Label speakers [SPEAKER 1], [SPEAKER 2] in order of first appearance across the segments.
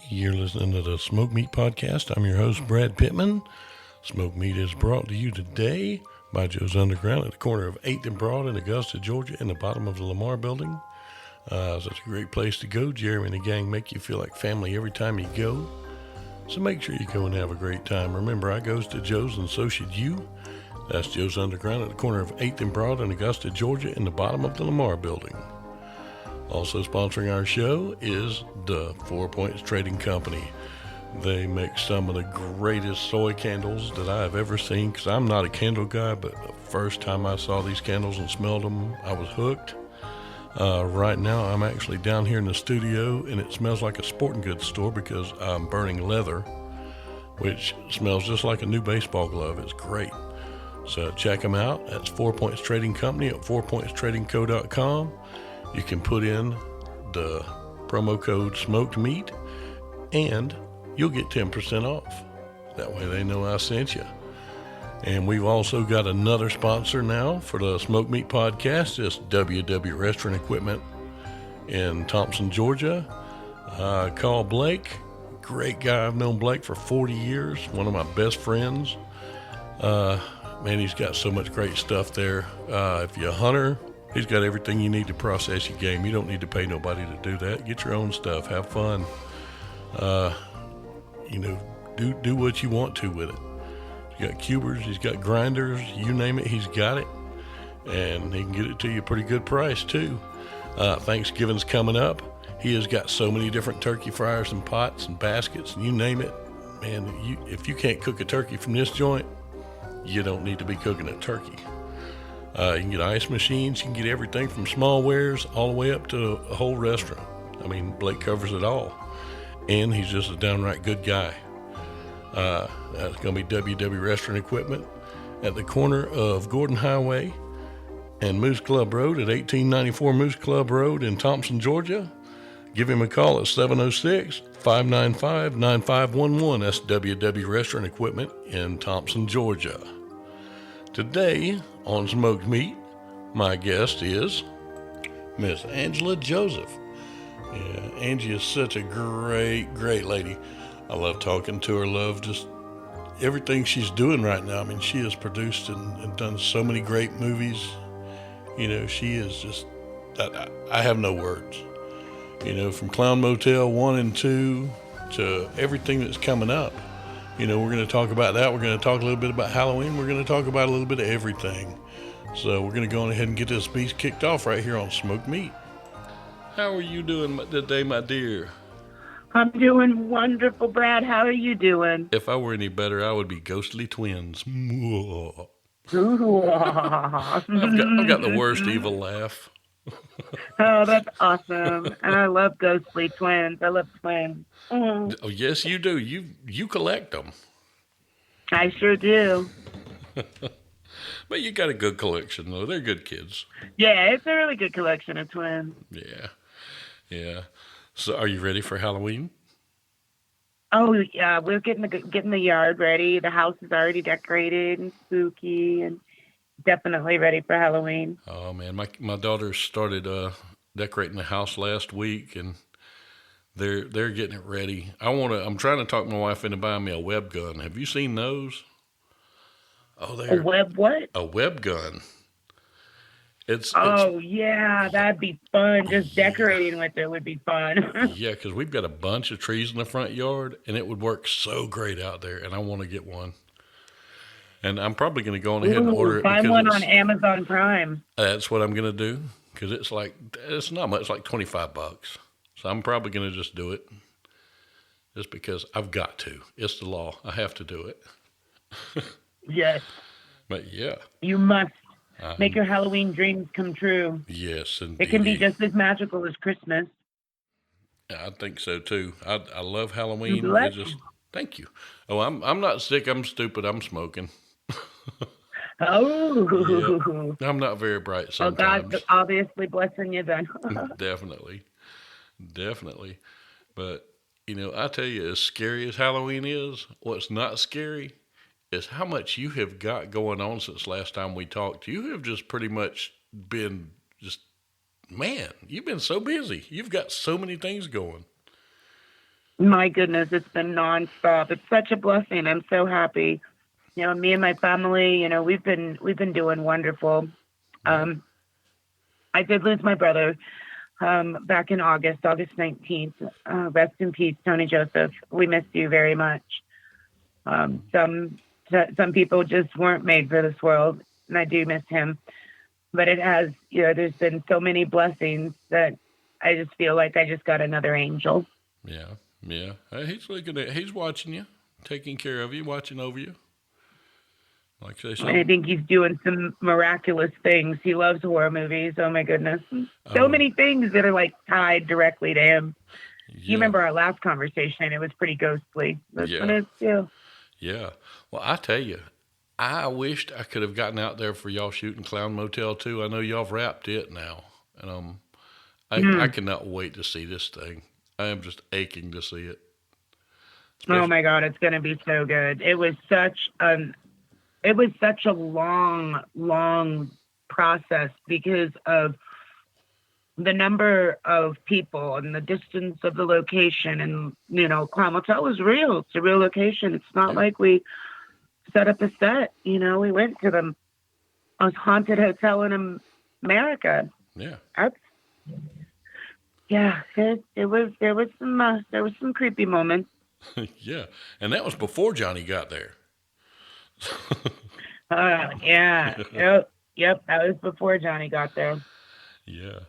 [SPEAKER 1] You're listening to the Smoke Meat Podcast. I'm your host, Brad Pittman. Smoke Meat is brought to you today by Joe's Underground at the corner of 8th and Broad in Augusta, Georgia, in the bottom of the Lamar Building. Such a great place to go. Jeremy and the gang make you feel like family every time you go. So make sure you go and have a great time. Remember, I goes to Joe's and so should you. That's Joe's Underground at the corner of 8th and Broad in Augusta, Georgia, in the bottom of the Lamar Building. Also sponsoring our show is the 4 Points Trading Company. They make some of the greatest soy candles that I have ever seen, because I'm not a candle guy, but the first time I saw these candles and smelled them, I was hooked. Right now, I'm actually down here in the studio, and it smells like a sporting goods store because I'm burning leather, which smells just like a new baseball glove. It's great. So check them out. That's 4 Points Trading Company at 4pointstradingco.com. You can put in the promo code smoked meat and you'll get 10% off. That way they know I sent you. And we've also got another sponsor now for the Smoke Meat Podcast. It's WW Restaurant Equipment in Thompson, Georgia. Call Blake. Great guy. I've known Blake for 40 years. One of my best friends. Man, he's got so much great stuff there. If you're a hunter, he's got everything you need to process your game. You don't need to pay nobody to do that. Get your own stuff. Have fun. Do what you want to with it. He's got cubers. He's got grinders. You name it, he's got it. And he can get it to you a pretty good price, too. Thanksgiving's coming up. He has got so many different turkey fryers and pots and baskets, and you name it. Man, if you can't cook a turkey from this joint, you don't need to be cooking a turkey. You can get ice machines. You can get everything from small wares all the way up to a whole restaurant. I mean, Blake covers it all. And he's just a downright good guy. That's going to be WW Restaurant Equipment at the corner of Gordon Highway and Moose Club Road at 1894 Moose Club Road in Thompson, Georgia. Give him a call at 706-595-9511. That's WW Restaurant Equipment in Thompson, Georgia. Today on Smoked Meat, my guest is Miss Angela Joseph. Yeah, Angie is such a great lady. I love talking to her, love just everything she's doing right now. I mean, she has produced and done so many great movies. You know, she is just, I have no words. You know, from Clown Motel 1 and 2 to everything that's coming up. You know, we're going to talk about that. We're going to talk a little bit about Halloween. We're going to talk about a little bit of everything. So we're going to go on ahead and get this beast kicked off right here on Smoked Meat. How are you doing today, my dear?
[SPEAKER 2] I'm doing wonderful, Brad. How are you doing?
[SPEAKER 1] If I were any better, I would be ghostly twins. I've got the worst evil laugh.
[SPEAKER 2] Oh, that's awesome. And I love ghostly twins. I love twins.
[SPEAKER 1] Oh, yes, you do. You collect them.
[SPEAKER 2] I sure do.
[SPEAKER 1] But you got a good collection, though. They're good kids.
[SPEAKER 2] Yeah, it's a really good collection of twins.
[SPEAKER 1] Yeah. So, are you ready for Halloween?
[SPEAKER 2] Oh, yeah. We're getting the yard ready. The house is already decorated and spooky, and definitely ready for Halloween.
[SPEAKER 1] Oh man, my daughter started decorating the house last week, and they're getting it ready. I'm trying to talk my wife into buying me a web gun. Have you seen those? Oh,
[SPEAKER 2] a web what?
[SPEAKER 1] A web gun.
[SPEAKER 2] Yeah, that'd be fun. Just decorating with it would be fun.
[SPEAKER 1] Yeah, because we've got a bunch of trees in the front yard, and it would work so great out there, and I want to get one. And I'm probably going to go on ahead and order it.
[SPEAKER 2] Find one on Amazon Prime.
[SPEAKER 1] That's what I'm going to do, because it's not much, like $25. So I'm probably going to just do it, just because I've got to. It's the law. I have to do it.
[SPEAKER 2] Yes.
[SPEAKER 1] But yeah.
[SPEAKER 2] You must. Make your Halloween dreams come true.
[SPEAKER 1] Yes, indeed.
[SPEAKER 2] It can be just as magical as Christmas.
[SPEAKER 1] I think so too. I love Halloween. Thank you. Oh, I'm not sick. I'm stupid. I'm smoking.
[SPEAKER 2] Oh.
[SPEAKER 1] Yeah. I'm not very bright sometimes.
[SPEAKER 2] Oh, God's obviously blessing you then.
[SPEAKER 1] Definitely. But I tell you, as scary as Halloween is, what's not scary is how much you have got going on since last time we talked. You have just pretty much been you've been so busy. You've got so many things going.
[SPEAKER 2] My goodness, it's been nonstop. It's such a blessing. I'm so happy. Me and my family, we've been doing wonderful.
[SPEAKER 1] Yeah.
[SPEAKER 2] Um, I did lose my brother back in August 19th. Rest in peace, Tony Joseph. We missed you very much. Um, some some people just weren't made for this world, and I do miss him. But it has, there's been so many blessings that I just feel like I just got another angel.
[SPEAKER 1] Yeah. Yeah. He's looking at. He's watching you, taking care of you, watching over you. Like I
[SPEAKER 2] I
[SPEAKER 1] said.
[SPEAKER 2] think he's doing some miraculous things. He loves horror movies. Oh my goodness. So
[SPEAKER 1] Oh.
[SPEAKER 2] many things that are like tied directly to him. You
[SPEAKER 1] Yeah.
[SPEAKER 2] remember our last conversation? It was pretty ghostly. This one
[SPEAKER 1] Yeah.
[SPEAKER 2] is too.
[SPEAKER 1] Yeah. Well, I tell you, I wished I could have gotten out there for y'all shooting Clown Motel too. I know y'all have wrapped it now, and I
[SPEAKER 2] Mm.
[SPEAKER 1] cannot wait to see this thing. I am just aching to see it.
[SPEAKER 2] Oh
[SPEAKER 1] Especially,
[SPEAKER 2] my God, it's gonna be so good. It was such a long, long process because of the number of people and the distance of the location. And Clown Motel is real. It's a real location. It's not
[SPEAKER 1] yeah,
[SPEAKER 2] like we set up a set. We went to the most haunted hotel in America.
[SPEAKER 1] yeah,
[SPEAKER 2] That's, yeah, there was some creepy moments.
[SPEAKER 1] yeah. And that was before Johnny got there.
[SPEAKER 2] Yeah, yep. That was before Johnny got there.
[SPEAKER 1] Yeah,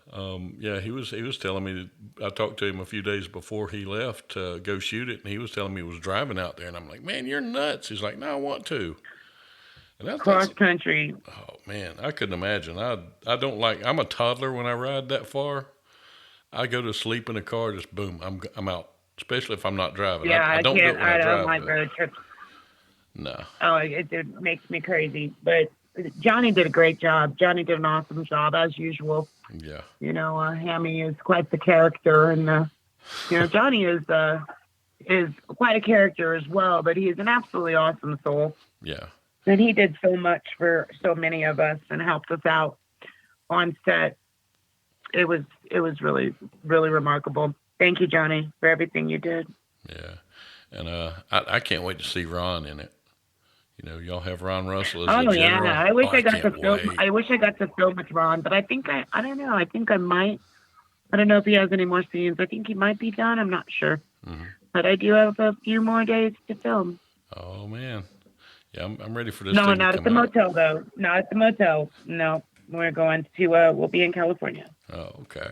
[SPEAKER 1] yeah. He was telling me that I talked to him a few days before he left to go shoot it, and he was telling me he was driving out there, and I'm like, man, you're nuts. He's like, no, I want to. And that's
[SPEAKER 2] Cross country.
[SPEAKER 1] oh man, I couldn't imagine. I don't like. I'm a toddler when I ride that far. I go to sleep in the car, just boom, I'm out. Especially if I'm not driving.
[SPEAKER 2] Yeah,
[SPEAKER 1] I
[SPEAKER 2] I
[SPEAKER 1] don't do
[SPEAKER 2] can't.
[SPEAKER 1] it when I
[SPEAKER 2] I don't
[SPEAKER 1] drive,
[SPEAKER 2] like
[SPEAKER 1] but
[SPEAKER 2] road trips.
[SPEAKER 1] no,
[SPEAKER 2] Oh, it makes me crazy. But Johnny did a great job. Johnny did an awesome job as usual.
[SPEAKER 1] yeah,
[SPEAKER 2] Hammy is quite the character, and Johnny is quite a character as well. But he is an absolutely awesome soul,
[SPEAKER 1] yeah,
[SPEAKER 2] and he did so much for so many of us and helped us out on set. It was really really remarkable. Thank you, Johnny, for everything you did.
[SPEAKER 1] yeah. And I can't wait to see Ron in it. Y'all have Ron Russell as the
[SPEAKER 2] Oh yeah,
[SPEAKER 1] general.
[SPEAKER 2] I
[SPEAKER 1] Oh,
[SPEAKER 2] wish
[SPEAKER 1] I
[SPEAKER 2] I got to
[SPEAKER 1] can't
[SPEAKER 2] film.
[SPEAKER 1] wait.
[SPEAKER 2] I wish I got to film with Ron, but I don't know. I think I might. I don't know if he has any more scenes. I think he might be done. I'm not sure,
[SPEAKER 1] Hmm.
[SPEAKER 2] but I do have a few more days to film.
[SPEAKER 1] Oh man, yeah, I'm ready for this
[SPEAKER 2] No,
[SPEAKER 1] thing to
[SPEAKER 2] not at
[SPEAKER 1] come
[SPEAKER 2] the
[SPEAKER 1] out.
[SPEAKER 2] motel though. Not at the motel. No, we're going to. We'll be in California.
[SPEAKER 1] Oh, okay.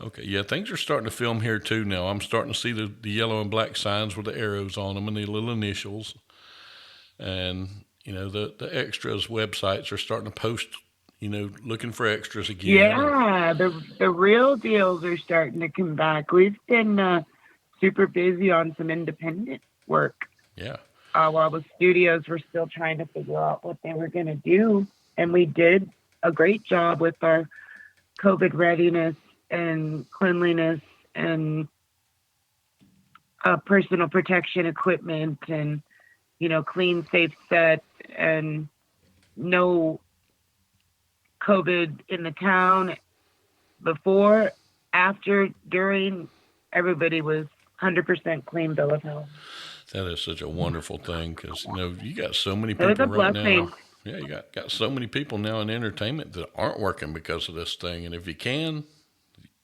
[SPEAKER 1] Okay, yeah, things are starting to film here too now. I'm starting to see the yellow and black signs with the arrows on them and the little initials. And, the extras websites are starting to post, looking for extras again. And
[SPEAKER 2] Yeah, the real deals are starting to come back. We've been super busy on some independent work
[SPEAKER 1] yeah,
[SPEAKER 2] while the studios were still trying to figure out what they were going to do, and we did a great job with our COVID readiness and cleanliness and personal protection equipment and clean, safe sets and no COVID in the town before, after, during. Everybody was 100% clean bill of health.
[SPEAKER 1] that is such a wonderful thing because, you got so many
[SPEAKER 2] It was
[SPEAKER 1] people
[SPEAKER 2] a
[SPEAKER 1] right now.
[SPEAKER 2] blessing.
[SPEAKER 1] Yeah, you got so many people now in entertainment that aren't working because of this thing. And if you can,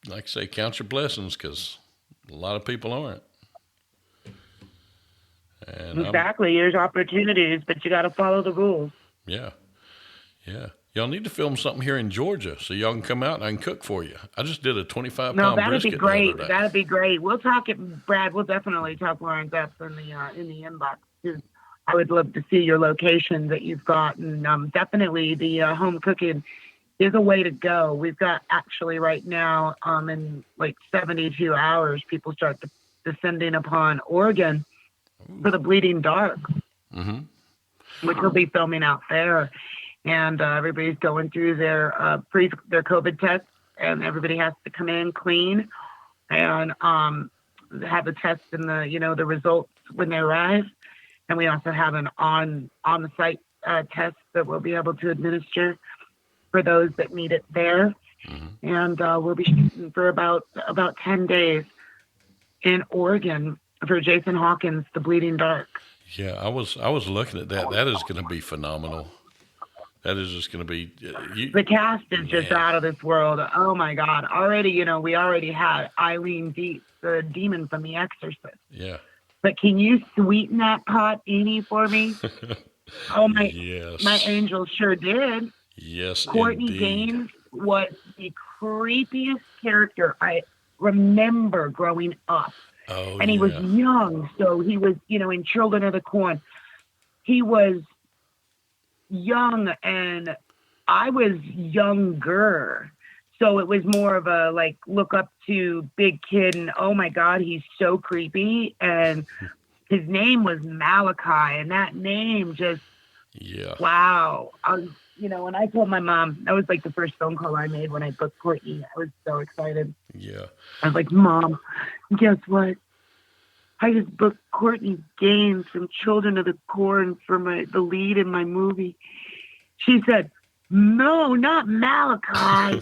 [SPEAKER 1] like I say, count your blessings because a lot of people aren't. And
[SPEAKER 2] Exactly. There's opportunities, but you got to follow the rules.
[SPEAKER 1] yeah, yeah. Y'all need to film something here in Georgia so y'all can come out and I can cook for you. I just did a 25
[SPEAKER 2] No,
[SPEAKER 1] pound
[SPEAKER 2] that'd be
[SPEAKER 1] brisket the other
[SPEAKER 2] great.
[SPEAKER 1] day.
[SPEAKER 2] That'd be great. We'll talk it, Brad. We'll definitely talk more in depth in the inbox. 'Cause I would love to see your location that you've got, and definitely the home cooking is a way to go. We've got actually right now, in like 72 hours, people start descending upon Oregon for the Bleeding Dark,
[SPEAKER 1] Mm-hmm.
[SPEAKER 2] which will be filming out there, and everybody's going through their COVID tests, and everybody has to come in clean and have a test and the results when they arrive. And we also have an on the site test that we'll be able to administer for those that need it there.
[SPEAKER 1] Mm-hmm.
[SPEAKER 2] And we'll be shooting for about 10 days in Oregon. for Jason Hawkins, The Bleeding Dark.
[SPEAKER 1] Yeah, I was looking at that. That is going to be phenomenal. That is just going to be
[SPEAKER 2] The cast is just
[SPEAKER 1] man.
[SPEAKER 2] out of this world. Oh my God! Already, we already had Eileen Deep, the demon from The Exorcist.
[SPEAKER 1] Yeah.
[SPEAKER 2] But can you sweeten that pot any for me? Oh my
[SPEAKER 1] Yes.
[SPEAKER 2] angel sure did.
[SPEAKER 1] Yes,
[SPEAKER 2] Courtney
[SPEAKER 1] indeed.
[SPEAKER 2] Gaines was the creepiest character I remember growing up.
[SPEAKER 1] Oh
[SPEAKER 2] And he was
[SPEAKER 1] yeah.
[SPEAKER 2] young, so he was, in Children of the Corn. He was young and I was younger. So it was more of a like look up to big kid and oh my God, he's so creepy. And his name was Malachi, and that name just
[SPEAKER 1] Yeah.
[SPEAKER 2] wow. When I told my mom, that was like the first phone call I made when I booked Courtney. I was so excited.
[SPEAKER 1] Yeah.
[SPEAKER 2] I was like, Mom, guess what? I just booked Courtney Gaines from Children of the Corn for the lead in my movie. She said, no, not Malachi.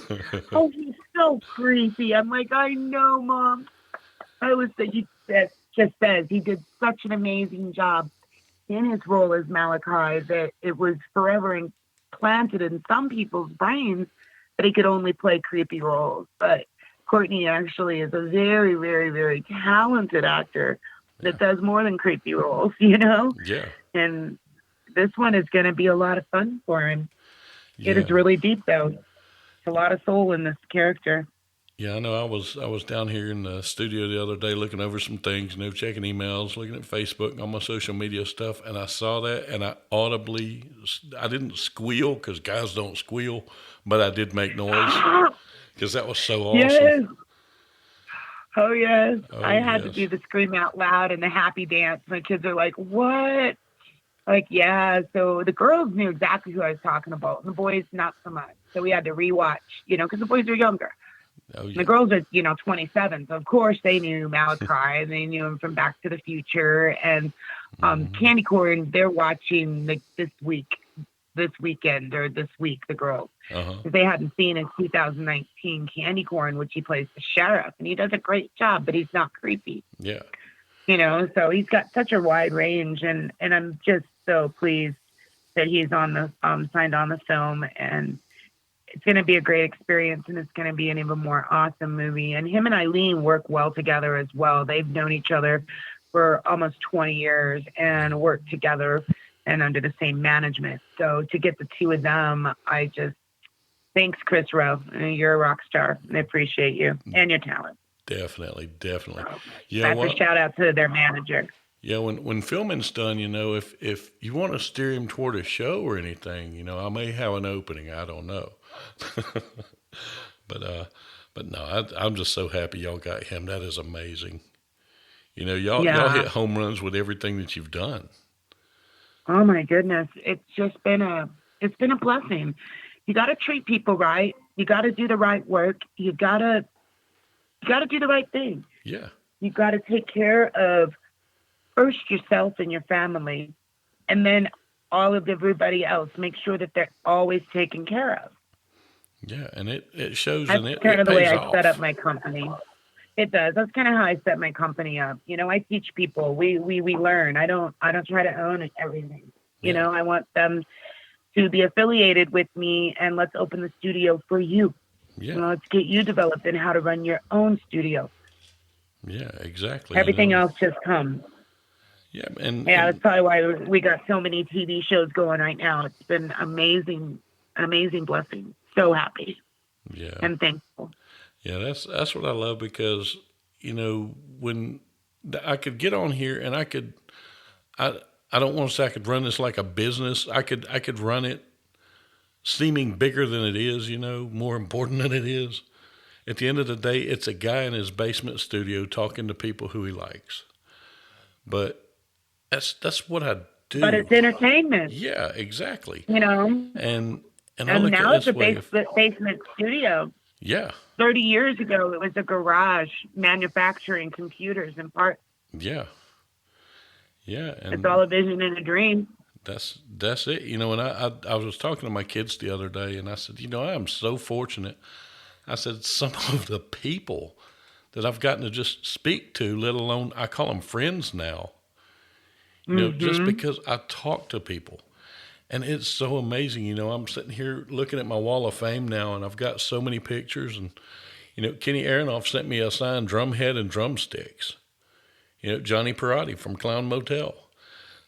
[SPEAKER 2] Oh, he's so creepy. I'm like, I know, Mom. Just says he did such an amazing job in his role as Malachi that it was forever implanted in some people's brains that he could only play creepy roles. But Courtney actually is a very, very, very talented actor
[SPEAKER 1] Yeah.
[SPEAKER 2] that does more than creepy roles.
[SPEAKER 1] Yeah.
[SPEAKER 2] And this one is going to be a lot of fun for him. It is
[SPEAKER 1] Yeah.
[SPEAKER 2] really deep, though. It's a lot of soul in this character.
[SPEAKER 1] Yeah, I know. I was down here in the studio the other day looking over some things, checking emails, looking at Facebook and all my social media stuff, and I saw that, and I didn't squeal because guys don't squeal, but I did make noise because that was so awesome.
[SPEAKER 2] Yes. Oh, yes. I
[SPEAKER 1] Oh
[SPEAKER 2] had to
[SPEAKER 1] yes.
[SPEAKER 2] do the scream out loud and the happy dance. My kids are like, what? Like, yeah. So the girls knew exactly who I was talking about, and the boys not so much. So we had to rewatch, because the boys are younger.
[SPEAKER 1] Oh
[SPEAKER 2] And the
[SPEAKER 1] yeah.
[SPEAKER 2] girls are, 27. So of course they knew Malachi, and they knew him from Back to the Future. And
[SPEAKER 1] Hmm.
[SPEAKER 2] Candy Corn, they're watching like this weekend or this week, the girls.
[SPEAKER 1] Uh huh.
[SPEAKER 2] Because they hadn't seen his 2019 Candy Corn, which he plays the sheriff. And he does a great job, but he's not creepy.
[SPEAKER 1] Yeah.
[SPEAKER 2] So he's got such a wide range, and I'm just so pleased that he's on the signed on the film, and it's going to be a great experience, and it's going to be an even more awesome movie. And him and Eileen work well together as well. They've known each other for almost 20 years and worked together and under the same management. So to get the two of them, thanks, Chris Rowe. You're a rock star. I appreciate you and your talent.
[SPEAKER 1] Definitely. Definitely.
[SPEAKER 2] So
[SPEAKER 1] Yeah.
[SPEAKER 2] that's a
[SPEAKER 1] Well.
[SPEAKER 2] shout out to their manager.
[SPEAKER 1] Yeah. When filming's done, if you want to steer him toward a show or anything, I may have an opening. I don't know. But no, I'm just so happy y'all got him. That is amazing. Y'all hit
[SPEAKER 2] Yeah.
[SPEAKER 1] home runs with everything that you've done.
[SPEAKER 2] Oh my goodness. It's been a blessing. You got to treat people right. You got to do the right work. You got to do the right thing.
[SPEAKER 1] Yeah,
[SPEAKER 2] You got to take care of first yourself and your family, and then all of everybody else. Make sure that they're always taken care of.
[SPEAKER 1] yeah, and it shows
[SPEAKER 2] That's
[SPEAKER 1] and it,
[SPEAKER 2] kind
[SPEAKER 1] it
[SPEAKER 2] of the way
[SPEAKER 1] pays
[SPEAKER 2] I set up
[SPEAKER 1] off.
[SPEAKER 2] my company. It does. That's kind of how I set my company up. I teach people. We learn. I don't try to own everything.
[SPEAKER 1] Yeah,
[SPEAKER 2] I want them to be affiliated with me, and let's open the studio for you.
[SPEAKER 1] yeah,
[SPEAKER 2] Let's get you developed in how to run your own studio.
[SPEAKER 1] yeah, exactly.
[SPEAKER 2] Everything else just comes.
[SPEAKER 1] Yeah, and
[SPEAKER 2] Yeah, that's
[SPEAKER 1] and
[SPEAKER 2] probably why we got so many TV shows going right now. It's been amazing, an amazing blessing. So happy
[SPEAKER 1] yeah,
[SPEAKER 2] and thankful.
[SPEAKER 1] yeah. That's what I love because when I could get on here and I I don't want to say I could run this like a business. I could run it seeming bigger than it is. More important than it is. At the end of the day, it's a guy in his basement studio talking to people who he likes. But that's what I
[SPEAKER 2] But
[SPEAKER 1] do.
[SPEAKER 2] it's entertainment,
[SPEAKER 1] Yeah, exactly.
[SPEAKER 2] you know.
[SPEAKER 1] And I
[SPEAKER 2] And
[SPEAKER 1] look at it
[SPEAKER 2] now it's a
[SPEAKER 1] this way.
[SPEAKER 2] basement studio.
[SPEAKER 1] Yeah,
[SPEAKER 2] 30 years ago, it was a garage manufacturing computers and parts.
[SPEAKER 1] yeah, yeah,
[SPEAKER 2] It's all
[SPEAKER 1] and
[SPEAKER 2] a vision and a dream.
[SPEAKER 1] that's it. And I was talking to my kids the other day, and I said, I am so fortunate. I said some of the people that I've gotten to just speak to, let alone I call them friends now. Just
[SPEAKER 2] Mm-hmm.
[SPEAKER 1] because I talk to people. And it's so amazing. I'm sitting here looking at my wall of fame now, and I've got so many pictures. And, Kenny Aronoff sent me a signed drum head and drumsticks. Johnny Perotti from Clown Motel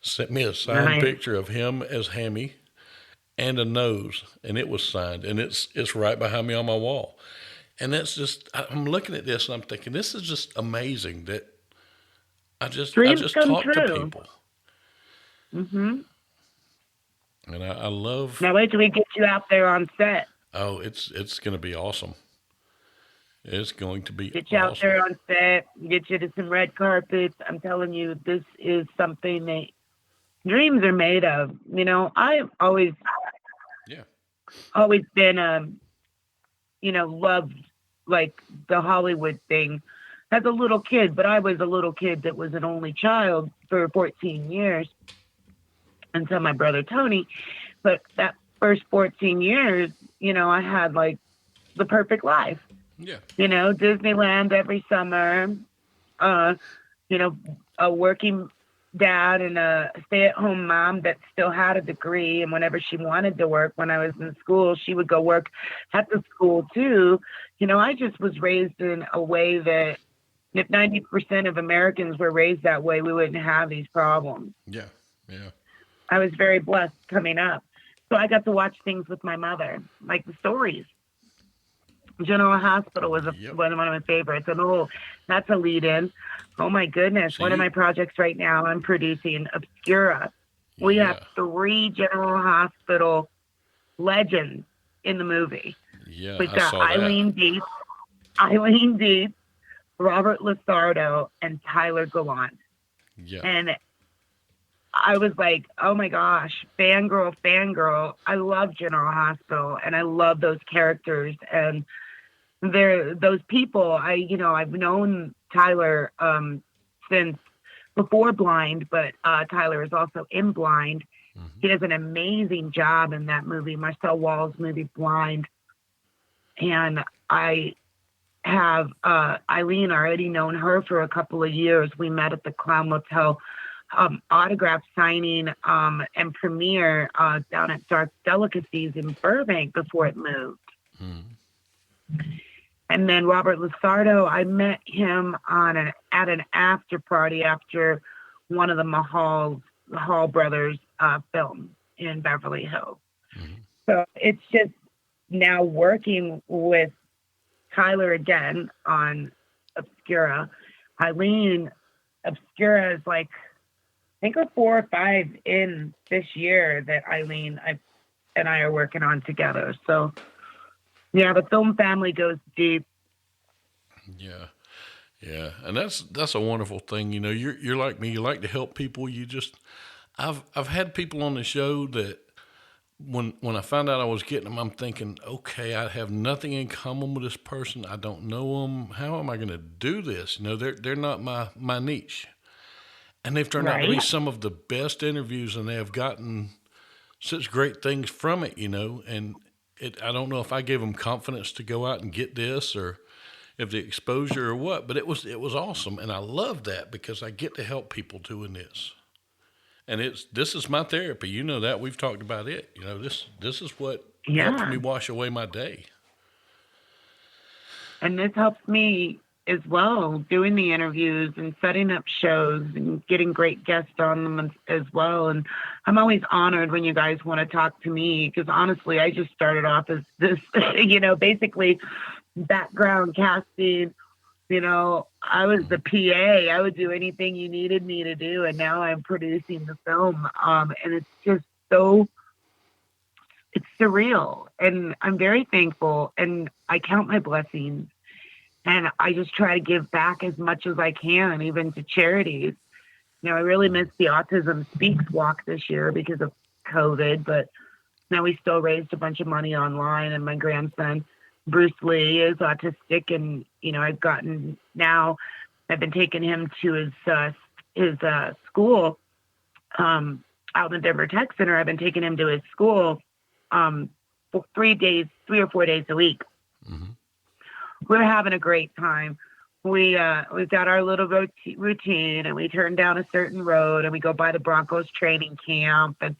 [SPEAKER 1] sent me a signed
[SPEAKER 2] Nice.
[SPEAKER 1] picture of him as Hammy and a nose, and it was signed, and it's right behind me on my wall. And that's just, I'm looking at this and I'm thinking, this is just amazing that I
[SPEAKER 2] Dreams
[SPEAKER 1] just
[SPEAKER 2] come
[SPEAKER 1] talk to
[SPEAKER 2] true.
[SPEAKER 1] people.
[SPEAKER 2] Mm-hmm.
[SPEAKER 1] And I love,
[SPEAKER 2] Now wait till we get you out there on set.
[SPEAKER 1] oh, it's going to be awesome. It's going to be
[SPEAKER 2] Get you out
[SPEAKER 1] awesome.
[SPEAKER 2] there on set. Get you to some red carpets. I'm telling you, this is something that dreams are made of. I've
[SPEAKER 1] Yeah.
[SPEAKER 2] always been loved like the Hollywood thing as a little kid, but I was a little kid that was an only child for 14 years until my brother Tony. But that first 14 years, I had like the perfect life.
[SPEAKER 1] Yeah.
[SPEAKER 2] Disneyland every summer, uh, you know, a working dad and a stay-at-home mom that still had a degree. And whenever she wanted to work when I was in school, she would go work at the school too. I just was raised in a way that if 90% of Americans were raised that way, we wouldn't have these problems.
[SPEAKER 1] Yeah. Yeah.
[SPEAKER 2] I was very blessed coming up. So I got to watch things with my mother, like the stories. General Hospital was
[SPEAKER 1] Yep.
[SPEAKER 2] one of my favorites. And that's a lead in. Oh my goodness.
[SPEAKER 1] So
[SPEAKER 2] One of my projects right now, I'm producing Obscura. We have
[SPEAKER 1] yeah.
[SPEAKER 2] 3 General Hospital legends in the movie.
[SPEAKER 1] Yeah.
[SPEAKER 2] We've
[SPEAKER 1] I
[SPEAKER 2] got
[SPEAKER 1] saw that.
[SPEAKER 2] Eileen Deep, Robert Lasardo, and Tyler Gallant.
[SPEAKER 1] Yeah.
[SPEAKER 2] And I was like, oh my gosh, fangirl. I love General Hospital and I love those characters. And those people. I've known Tyler since before Blind, but Tyler is also in Blind.
[SPEAKER 1] Mm-hmm.
[SPEAKER 2] He does an amazing job in that movie, Marcel Wall's movie Blind. And I have Eileen, already known her for a couple of years. We met at the Clown Motel autograph signing and premiere down at Dark Delicacies in Burbank before it moved.
[SPEAKER 1] Mm-hmm.
[SPEAKER 2] And then Robert Lasardo, I met him at an after party after one of the Hall brothers films in Beverly Hills.
[SPEAKER 1] Mm-hmm.
[SPEAKER 2] So it's just now working with Tyler again on Obscura. Eileen, Obscura is like, I think we're 4 or 5 in this year that Eileen and I are working on together. So yeah, the film family goes deep.
[SPEAKER 1] Yeah. Yeah. And that's a wonderful thing. You're like me. You like to help people. I've had people on the show that when I found out I was getting them, I'm thinking, okay, I have nothing in common with this person. I don't know them. How am I going to do this? They're not my niche. And they've turned out to be
[SPEAKER 2] Right.
[SPEAKER 1] some of the best interviews, and they have gotten such great things from it, and I don't know if I gave them confidence to go out and get this, or if the exposure or what, but it was awesome, and I love that because I get to help people doing this, and this is my therapy. That we've talked about it. This is what helps
[SPEAKER 2] Yeah.
[SPEAKER 1] me wash away my day.
[SPEAKER 2] And this helps me as well, doing the interviews and setting up shows and getting great guests on them as well. And I'm always honored when you guys want to talk to me because honestly, I just started off as this, basically background casting. I was the PA. I would do anything you needed me to do. And now I'm producing the film. And it's just it's surreal. And I'm very thankful. And I count my blessings. And I just try to give back as much as I can, even to charities. I really missed the Autism Speaks walk this year because of COVID, but now we still raised a bunch of money online. And my grandson, Bruce Lee, is autistic. And, I've been taking him to his school out in the Denver Tech Center. I've been taking him to his school for 3 or 4 days a week.
[SPEAKER 1] Mm-hmm.
[SPEAKER 2] We're having a great time. we've got our little routine, and we turn down a certain road, and we go by the Broncos training camp, and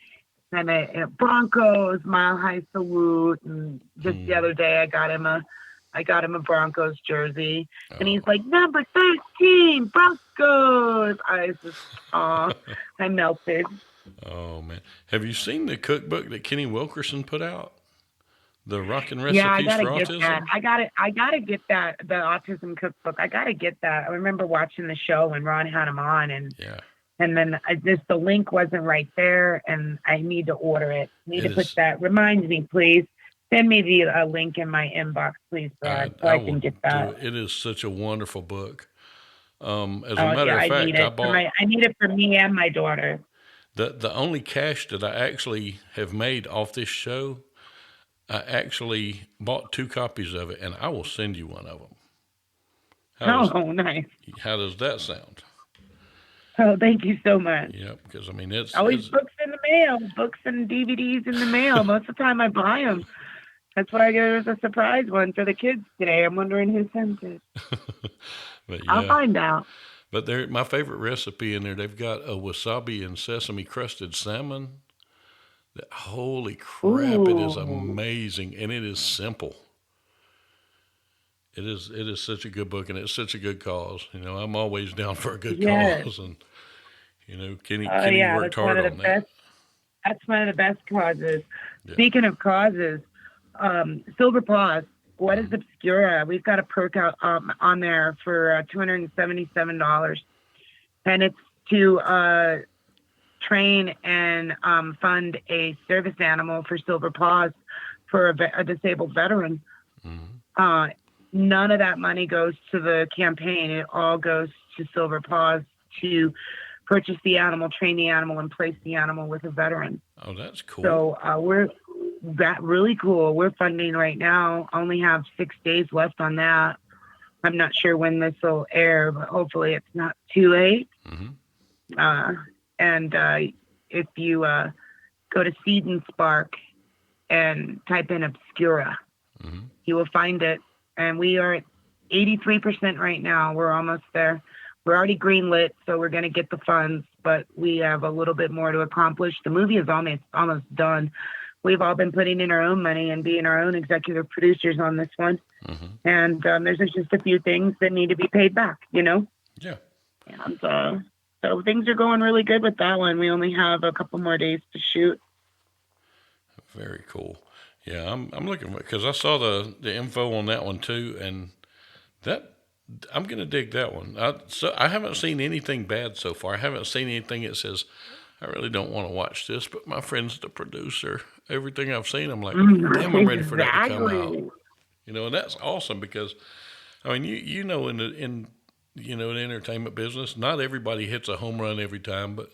[SPEAKER 2] Broncos Mile High Salute. And just the other day, I got him a Broncos jersey, and he's like, number 13, Broncos. I melted.
[SPEAKER 1] Oh man, have you seen the cookbook that Kenny Wilkerson put out? The Rockin'
[SPEAKER 2] Yeah, I
[SPEAKER 1] Recipes
[SPEAKER 2] gotta
[SPEAKER 1] for
[SPEAKER 2] get
[SPEAKER 1] Autism.
[SPEAKER 2] that. I gotta get that, the autism cookbook. I gotta get that. I remember watching the show when Ron had him on, and
[SPEAKER 1] Yeah,
[SPEAKER 2] then the link wasn't right there, and I need to order it.
[SPEAKER 1] it
[SPEAKER 2] Put
[SPEAKER 1] is.
[SPEAKER 2] that. Remind me, please. Send me the link in my inbox, please, Brad, so
[SPEAKER 1] I
[SPEAKER 2] I
[SPEAKER 1] will
[SPEAKER 2] can get
[SPEAKER 1] do
[SPEAKER 2] that.
[SPEAKER 1] it. It is such a wonderful book. As a
[SPEAKER 2] Oh
[SPEAKER 1] matter
[SPEAKER 2] yeah,
[SPEAKER 1] of
[SPEAKER 2] I need
[SPEAKER 1] fact,
[SPEAKER 2] it. I need it for me and my daughter.
[SPEAKER 1] the only cash that I actually have made off this show, I actually bought 2 copies of it, and I will send you one of them.
[SPEAKER 2] Oh, nice.
[SPEAKER 1] How does that sound?
[SPEAKER 2] Oh, thank you so much.
[SPEAKER 1] Yep, because I mean it's
[SPEAKER 2] Always books in the mail, books and DVDs in the mail. Most of the time I buy them. That's why there's a surprise one for the kids today. I'm wondering who sent it.
[SPEAKER 1] but
[SPEAKER 2] I'll
[SPEAKER 1] yeah.
[SPEAKER 2] find out.
[SPEAKER 1] But my favorite recipe in there, they've got a wasabi and sesame crusted salmon. Holy crap, it is
[SPEAKER 2] Ooh,
[SPEAKER 1] amazing, and it is simple. It is such a good book, and it's such a good cause. I'm always down for a good
[SPEAKER 2] yes.
[SPEAKER 1] cause, and Kenny
[SPEAKER 2] Oh
[SPEAKER 1] Kenny
[SPEAKER 2] yeah,
[SPEAKER 1] worked hard on that.
[SPEAKER 2] that's one of the best causes.
[SPEAKER 1] Yeah.
[SPEAKER 2] Speaking of causes, Silver Paws, what is Obscura? We've got a perk out on there for $277, and it's to train and fund a service animal for Silver Paws for a disabled veteran.
[SPEAKER 1] Mm-hmm.
[SPEAKER 2] None of that money goes to the campaign. It all goes to Silver Paws to purchase the animal, train the animal, and place the animal with a veteran.
[SPEAKER 1] Oh, that's cool.
[SPEAKER 2] So that really cool. We're funding right now. Only have 6 days left on that. I'm not sure when this will air, but hopefully it's not too late.
[SPEAKER 1] Mm-hmm.
[SPEAKER 2] And if you go to Seed and Spark and type in Obscura,
[SPEAKER 1] Mm-hmm.
[SPEAKER 2] you will find it. And we are at 83% right now. We're almost there. We're already greenlit, so we're going to get the funds, but we have a little bit more to accomplish. The movie is almost done. We've all been putting in our own money and being our own executive producers on this one.
[SPEAKER 1] Mm-hmm.
[SPEAKER 2] And there's just a few things that need to be paid back,
[SPEAKER 1] Yeah.
[SPEAKER 2] And so things are going really good with that one. We only have a couple more days to shoot.
[SPEAKER 1] Very cool. Yeah, I'm looking because I saw the info on that one too, and that I'm gonna dig that one. I haven't seen anything bad so far. I haven't seen anything that says I really don't want to watch this, but my friend's the producer. Everything I've seen, I'm like, damn, I'm ready for that to come out. And that's awesome because, I mean, in the entertainment business, not everybody hits a home run every time, but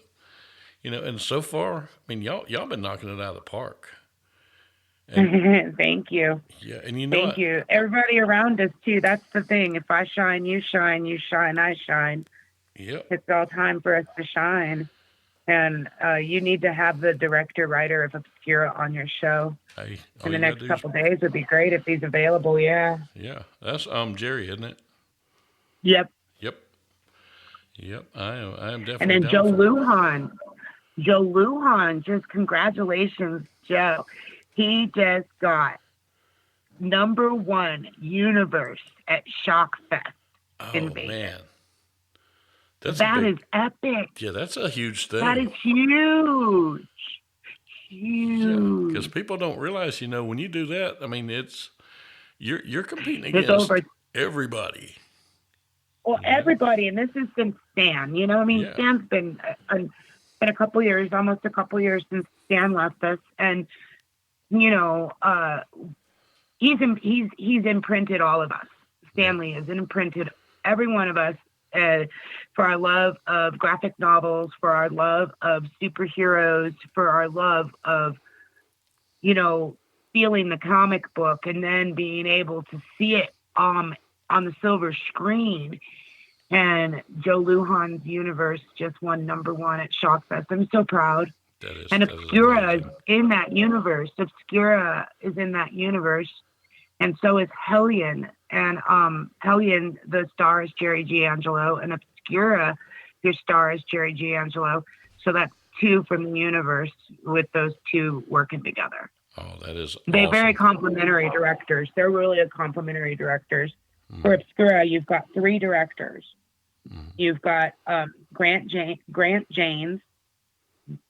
[SPEAKER 1] and so far, I mean, y'all been knocking it out of the park.
[SPEAKER 2] And, thank you.
[SPEAKER 1] Yeah, and
[SPEAKER 2] thank you. Everybody around us too. That's the thing. If I shine, you shine. You shine, I shine.
[SPEAKER 1] Yep.
[SPEAKER 2] It's all time for us to shine. And you need to have the director, writer of Obscura on your show.
[SPEAKER 1] Hey,
[SPEAKER 2] in the next couple days would be great if he's available. Yeah.
[SPEAKER 1] Yeah, that's Jerry, isn't it?
[SPEAKER 2] Yep.
[SPEAKER 1] I am definitely.
[SPEAKER 2] And then
[SPEAKER 1] down
[SPEAKER 2] Joe
[SPEAKER 1] for
[SPEAKER 2] Lujan. Joe Lujan, just congratulations, Joe. He just got #1 universe at Shock Fest in Vegas.
[SPEAKER 1] Man.
[SPEAKER 2] That is epic.
[SPEAKER 1] Yeah, that's a huge thing.
[SPEAKER 2] That is huge.
[SPEAKER 1] Yeah, because people don't realize, when you do that, I mean, you're competing against everybody.
[SPEAKER 2] Well, everybody, and this has been Stan. Stan's been a couple years, almost a couple years since Stan left us, and he's imprinted all of us. Stanley has imprinted every one of us. For our love of graphic novels, for our love of superheroes, for our love of, feeling the comic book and then being able to see it on the silver screen. And Joe Lujan's universe just won #1 at Shockfest. I'm so proud. And Obscura is in that universe. Obscura is in that universe. and so is Hellion. And Hellion, the star is Jerry G. Angelo, and Obscura, your star is Jerry G. Angelo. So that's two from the universe with those two working together.
[SPEAKER 1] Oh, that is
[SPEAKER 2] They're very
[SPEAKER 1] awesome.
[SPEAKER 2] complimentary directors. They're really a complimentary directors. For
[SPEAKER 1] Mm-hmm.
[SPEAKER 2] Obscura, you've got three directors.
[SPEAKER 1] Mm-hmm.
[SPEAKER 2] You've got Grant James,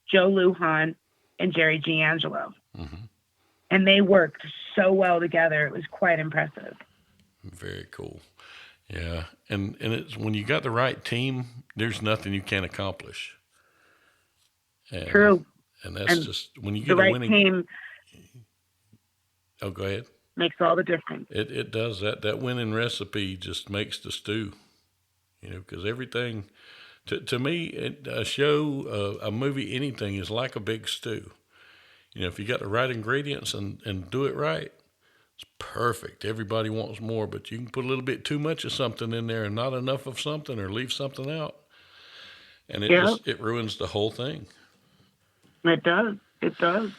[SPEAKER 2] Joe Lujan, and Jerry G. Angelo.
[SPEAKER 1] Mm-hmm.
[SPEAKER 2] And they worked so well together. It was quite impressive.
[SPEAKER 1] Very cool. Yeah, and it's when you got the right team, there's nothing you can't accomplish. And
[SPEAKER 2] True.
[SPEAKER 1] and that's
[SPEAKER 2] And
[SPEAKER 1] just when you
[SPEAKER 2] the
[SPEAKER 1] get a
[SPEAKER 2] right
[SPEAKER 1] winning.
[SPEAKER 2] team
[SPEAKER 1] Oh, go ahead.
[SPEAKER 2] makes all the difference.
[SPEAKER 1] It does that winning recipe just makes the stew. Because everything to me, a show, a movie, anything is like a big stew. If you got the right ingredients and do it right, it's perfect. Everybody wants more, but you can put a little bit too much of something in there and not enough of something, or leave something out, and
[SPEAKER 2] Yeah,
[SPEAKER 1] it ruins the whole thing.
[SPEAKER 2] it does. It does.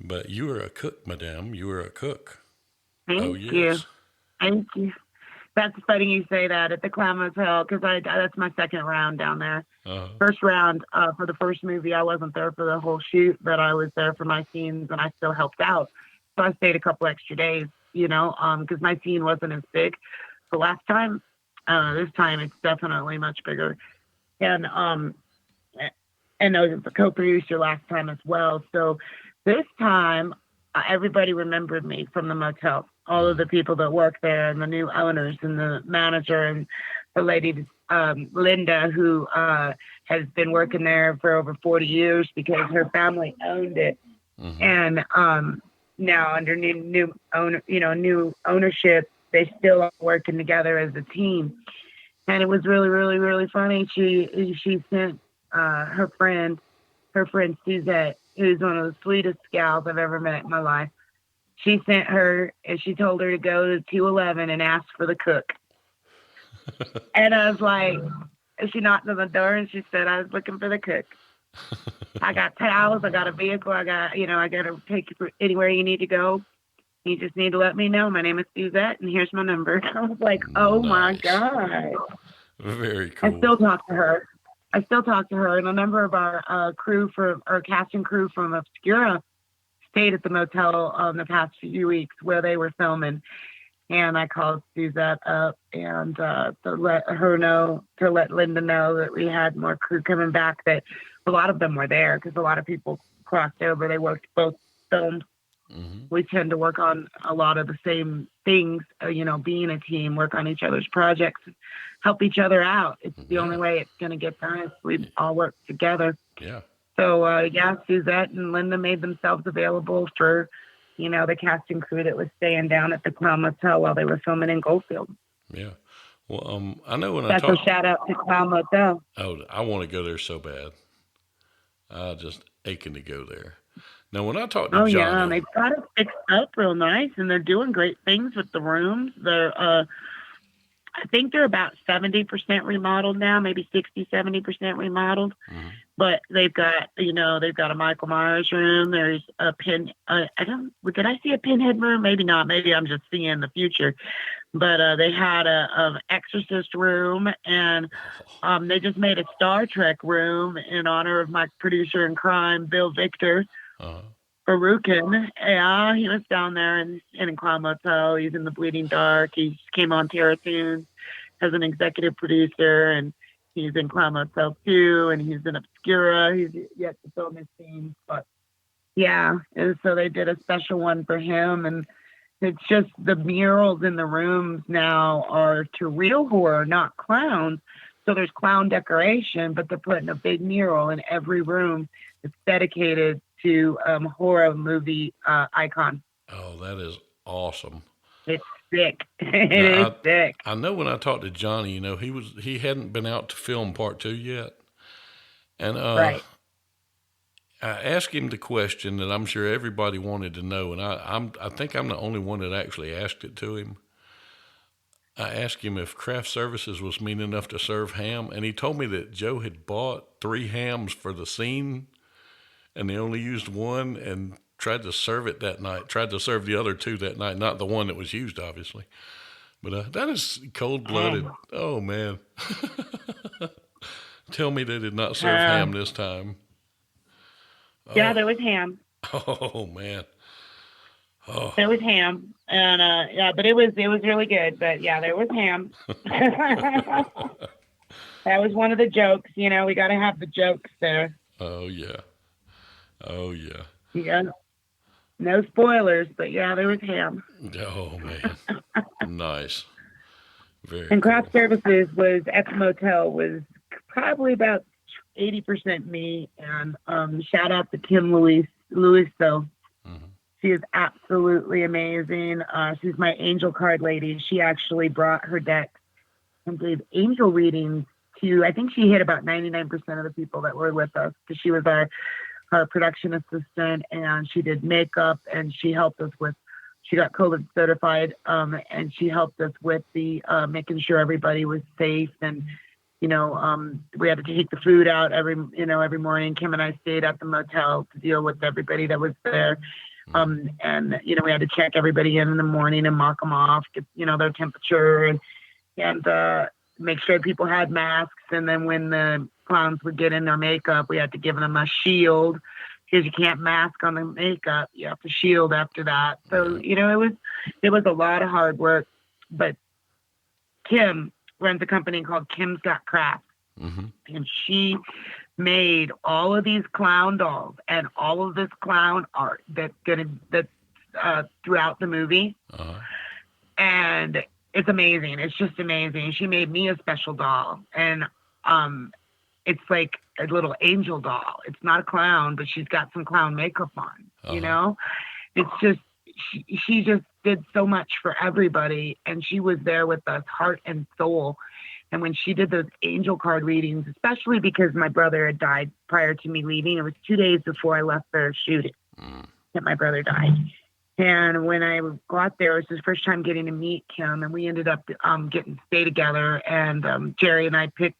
[SPEAKER 1] But you are a cook, madame. You are a cook. Oh
[SPEAKER 2] Thank you.
[SPEAKER 1] yes.
[SPEAKER 2] Thank you. That's funny you say that at the Clown Motel because that's my second round down there.
[SPEAKER 1] Uh,
[SPEAKER 2] First round for the first movie, I wasn't there for the whole shoot, but I was there for my scenes and I still helped out. So I stayed a couple extra days, because my scene wasn't as big the last time. This time it's definitely much bigger. And and I was a co-producer last time as well. So this time, everybody remembered me from the motel. All of the people that work there, and the new owners, and the manager, and the lady Linda, who has been working there for over 40 years because her family owned it,
[SPEAKER 1] mm-hmm.
[SPEAKER 2] and now under new owner, new ownership, they still are working together as a team. And it was really, really, really funny. She sent her friend Suzette, who's one of the sweetest gals I've ever met in my life. She sent her and she told her to go to 211 and ask for the cook. And I was like, she knocked on the door and she said, I was looking for the cook. I got towels, I got a vehicle, I got to take you anywhere you need to go. You just need to let me know. My name is Suzette and here's my number. I was like, oh my
[SPEAKER 1] Nice.
[SPEAKER 2] God.
[SPEAKER 1] Very
[SPEAKER 2] I
[SPEAKER 1] cool.
[SPEAKER 2] still talk to her. And a number of our cast and crew from Obscura stayed at the motel the past few weeks where they were filming. And I called Suzette up and to let Linda know that we had more crew coming back, that a lot of them were there because a lot of people crossed over. They worked both films.
[SPEAKER 1] Mm-hmm.
[SPEAKER 2] We tend to work on a lot of the same things, being a team, work on each other's projects, help each other out. It's the only way it's going to get done if we all work together.
[SPEAKER 1] Yeah.
[SPEAKER 2] So, Suzette and Linda made themselves available for, the cast and crew that was staying down at the Clown Motel while they were filming in Goldfield.
[SPEAKER 1] Yeah. Well, I know when I
[SPEAKER 2] Special
[SPEAKER 1] talk.
[SPEAKER 2] shout out to Clown Motel.
[SPEAKER 1] Oh, I want to go there so bad. I just aching to go there. Now, when I talk to
[SPEAKER 2] Oh,
[SPEAKER 1] Johnny,
[SPEAKER 2] yeah, and they've got it fixed up real nice, and they're doing great things with the rooms. I think they're about 70% remodeled now, maybe 60-70% remodeled.
[SPEAKER 1] mm-hmm.
[SPEAKER 2] But they've got a Michael Myers room. There's a did I see a Pinhead room? Maybe not. Maybe I'm just seeing the future. But they had a Exorcist room, and they just made a Star Trek room in honor of my producer in crime, Bill Victor.
[SPEAKER 1] Uh-huh.
[SPEAKER 2] Farukin. Yeah, he was down there in Clown Motel. He's in the Bleeding Dark. He came on Terra Tunes as an executive producer, and he's in Clown Motel 2, and he's in Obscura. He's yet to film his scenes, but yeah. And so they did a special one for him, and it's just the murals in the rooms now are to real horror, not clowns. So there's clown decoration, but they're putting a big mural in every room that's dedicated to horror movie icon.
[SPEAKER 1] Oh, that is awesome.
[SPEAKER 2] It's sick. It
[SPEAKER 1] Now,
[SPEAKER 2] is sick.
[SPEAKER 1] I know when I talked to Johnny, he hadn't been out to film part 2 yet, and
[SPEAKER 2] Right.
[SPEAKER 1] I asked him the question that I'm sure everybody wanted to know, and I think I'm the only one that actually asked it to him. I asked him if craft services was mean enough to serve ham, and he told me that Joe had bought 3 hams for the scene, and they only used one, and tried to serve it that night. Tried to serve the other two that night, not the one that was used, obviously. But that is cold-blooded.
[SPEAKER 2] Oh,
[SPEAKER 1] Oh, man. Tell me they did not serve
[SPEAKER 2] uh,
[SPEAKER 1] ham this time.
[SPEAKER 2] yeah,
[SPEAKER 1] Oh,
[SPEAKER 2] there was ham.
[SPEAKER 1] oh man. Oh,
[SPEAKER 2] There was ham, and yeah, but it was really good. But yeah, there was ham. That was one of the jokes. We got to have the jokes there.
[SPEAKER 1] oh yeah. Oh yeah.
[SPEAKER 2] Yeah, no spoilers, but yeah, there was ham.
[SPEAKER 1] Oh man. Nice. Very
[SPEAKER 2] And
[SPEAKER 1] cool.
[SPEAKER 2] craft services was at the motel was probably about 80% me. And shout out to Kim Louis though.
[SPEAKER 1] Hmm.
[SPEAKER 2] She is absolutely amazing. She's my angel card lady. She actually brought her deck and gave angel readings to, I think she hit about 99% of the people that were with us because she was our production assistant, and she did makeup, and she helped us with, she got COVID certified, and she helped us with the making sure everybody was safe. And we had to take the food out every morning. Kim and I stayed at the motel to deal with everybody that was there. And we had to check everybody in the morning and mock them off, get their temperature, and make sure people had masks. And then when the clowns would get in their makeup, we had to give them a shield because you can't mask on the makeup. You have to shield after that. So it was a lot of hard work. But Kim runs a company called Kim's Got Craft,
[SPEAKER 1] Hmm.
[SPEAKER 2] and she made all of these clown dolls and all of this clown art that's throughout the movie.
[SPEAKER 1] Uh-huh.
[SPEAKER 2] And it's amazing. It's just amazing. She made me a special doll, and it's like a little angel doll. It's not a clown, but she's got some clown makeup on.
[SPEAKER 1] Uh-huh.
[SPEAKER 2] It's just she just did so much for everybody, and she was there with us, heart and soul. And when she did those angel card readings, especially because my brother had died prior to me leaving, it was 2 days before I left the shooting that my brother died. And when I got there, it was his first time getting to meet Kim, and we ended up getting to stay together. And Jerry and I picked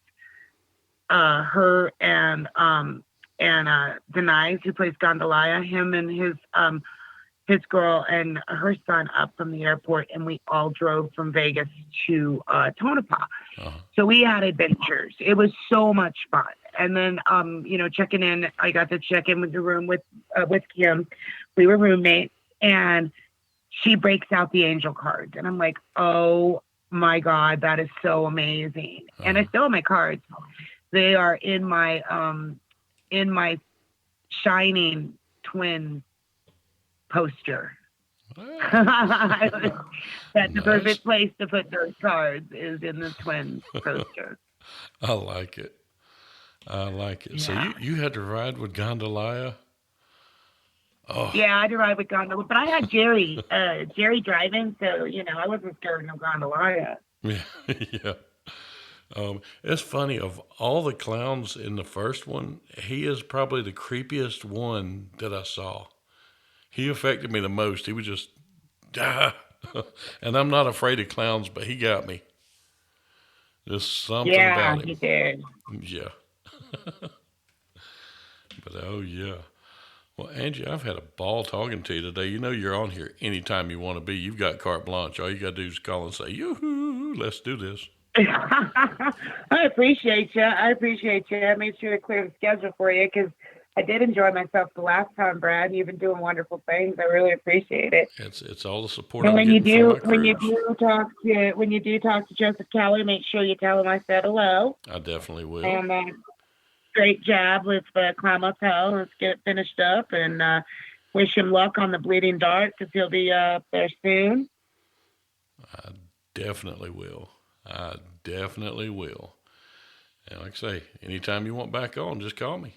[SPEAKER 2] her and Denise, who plays Gondalaya, him and his girl and her son up from the airport, and we all drove from Vegas to Tonopah.
[SPEAKER 1] Uh-huh.
[SPEAKER 2] So we had adventures. It was so much fun. And then, checking in, I got to check in with the room with Kim. We were roommates, and she breaks out the angel cards, and I'm like, oh my God, that is so amazing.
[SPEAKER 1] Uh-huh.
[SPEAKER 2] And I still have my cards. They are in my Shining twin poster. That's the perfect place to put those cards, is in the twins poster.
[SPEAKER 1] I like it. I like it. So
[SPEAKER 2] Yeah.
[SPEAKER 1] you had to ride with Gondalaya? Oh,
[SPEAKER 2] Yeah, I had to ride with gondola, but I had Jerry driving, so I wasn't scared of no gondola.
[SPEAKER 1] yeah, yeah. It's funny, of all the clowns in the first one, he is probably the creepiest one that I saw. He affected me the most. He was just, ah. And I'm not afraid of clowns, but he got me. Just something
[SPEAKER 2] Yeah,
[SPEAKER 1] about
[SPEAKER 2] he
[SPEAKER 1] him.
[SPEAKER 2] did.
[SPEAKER 1] Yeah. But oh yeah. Well, Angie, I've had a ball talking to you today. You know you're on here anytime you want to be. You've got carte blanche. All you got to do is call and say, yoo-hoo, let's do this.
[SPEAKER 2] I appreciate you. I made sure to clear the schedule for you because I did enjoy myself the last time, Brad. You've been doing wonderful things. I really appreciate it.
[SPEAKER 1] It's all the support
[SPEAKER 2] And
[SPEAKER 1] I'm
[SPEAKER 2] when you
[SPEAKER 1] getting from
[SPEAKER 2] do
[SPEAKER 1] my crews.
[SPEAKER 2] when you do talk to Joseph Keller, make sure you tell him I said hello.
[SPEAKER 1] I definitely will.
[SPEAKER 2] And great job with Clown Motel. Let's get it finished up, and wish him luck on the Bleeding Dart because he'll be up there soon.
[SPEAKER 1] I definitely will. I definitely will. And like I say, anytime you want back on, just call me.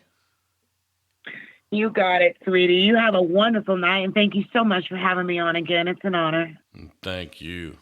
[SPEAKER 2] You got it, sweetie. You have a wonderful night, and thank you so much for having me on again. It's an honor.
[SPEAKER 1] And thank you.